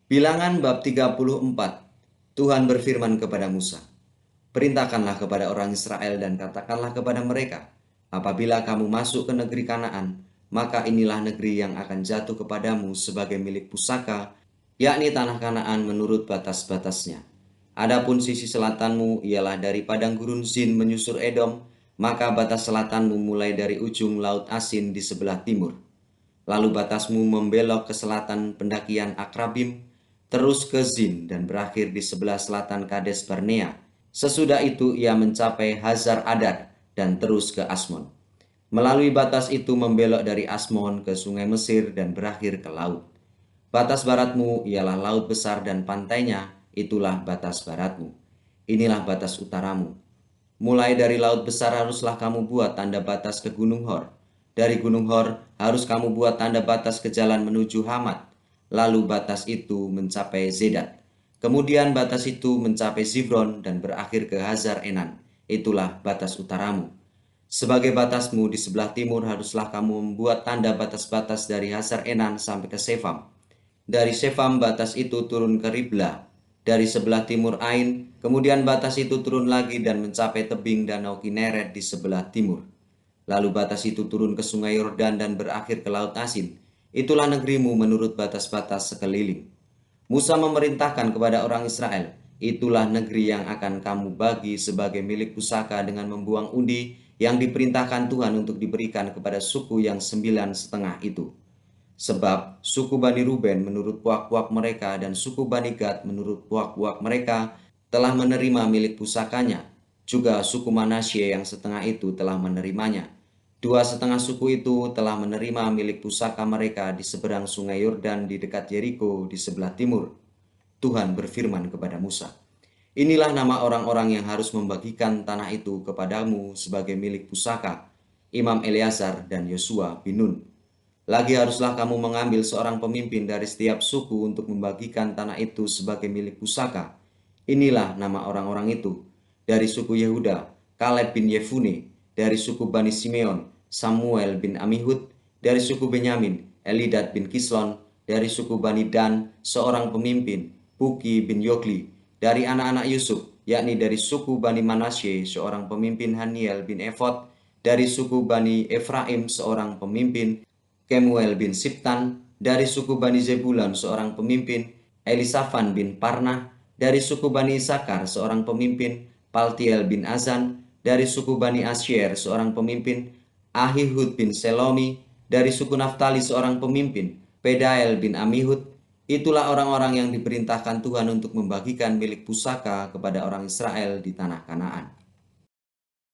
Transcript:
Bilangan bab 34. Tuhan berfirman kepada Musa, "Perintahkanlah kepada orang Israel dan katakanlah kepada mereka, apabila kamu masuk ke negeri Kanaan, maka inilah negeri yang akan jatuh kepadamu sebagai milik pusaka, yakni tanah Kanaan menurut batas-batasnya. Adapun sisi selatanmu ialah dari padang gurun Zin menyusur Edom, maka batas selatanmu mulai dari ujung Laut Asin di sebelah timur. Lalu batasmu membelok ke selatan pendakian Akrabim, terus ke Zin dan berakhir di sebelah selatan Kades Barnea. Sesudah itu ia mencapai Hazar Adad dan terus ke Asmon. Melalui batas itu membelok dari Asmon ke sungai Mesir dan berakhir ke laut. Batas baratmu ialah laut besar dan pantainya, itulah batas baratmu. Inilah batas utaramu. Mulai dari laut besar haruslah kamu buat tanda batas ke Gunung Hor. Dari Gunung Hor harus kamu buat tanda batas ke jalan menuju Hamat. Lalu batas itu mencapai Zedad. Kemudian batas itu mencapai Zifron dan berakhir ke Hazar Enan. Itulah batas utaramu. Sebagai batasmu di sebelah timur haruslah kamu membuat tanda batas-batas dari Hazar Enan sampai ke Sefam. Dari Sefam batas itu turun ke Ribla, dari sebelah timur Ain, kemudian batas itu turun lagi dan mencapai tebing Danau Kineret di sebelah timur. Lalu batas itu turun ke sungai Yordan dan berakhir ke Laut Asin. Itulah negerimu menurut batas-batas sekeliling. Musa memerintahkan kepada orang Israel, itulah negeri yang akan kamu bagi sebagai milik pusaka dengan membuang undi yang diperintahkan Tuhan untuk diberikan kepada suku yang 9,5 itu. Sebab suku Bani Ruben menurut puak-puak mereka dan suku Bani Gad menurut puak-puak mereka telah menerima milik pusakanya. Juga suku Manasye yang setengah itu telah menerimanya. 2,5 suku itu telah menerima milik pusaka mereka di seberang sungai Yordan di dekat Yeriko di sebelah timur. Tuhan berfirman kepada Musa, "Inilah nama orang-orang yang harus membagikan tanah itu kepadamu sebagai milik pusaka, Imam Eleazar dan Yosua bin Nun. Lagi haruslah kamu mengambil seorang pemimpin dari setiap suku untuk membagikan tanah itu sebagai milik pusaka. Inilah nama orang-orang itu. Dari suku Yehuda, Kaleb bin Yefune. Dari suku Bani Simeon, Samuel bin Amihud. Dari suku Benyamin, Elidad bin Kislon. Dari suku Bani Dan, seorang pemimpin, Buki bin Yogli. Dari anak-anak Yusuf, yakni dari suku Bani Manasye, seorang pemimpin Haniel bin Efod. Dari suku Bani Efraim, seorang pemimpin, Kemuel bin Siptan. Dari suku Bani Zebulun seorang pemimpin, Elisafan bin Parnah. Dari suku Bani Isakar seorang pemimpin, Paltiel bin Azan. Dari suku Bani Asyer seorang pemimpin, Ahihud bin Selomi. Dari suku Naftali seorang pemimpin, Pedael bin Amihud. Itulah orang-orang yang diperintahkan Tuhan untuk membagikan milik pusaka kepada orang Israel di tanah Kanaan.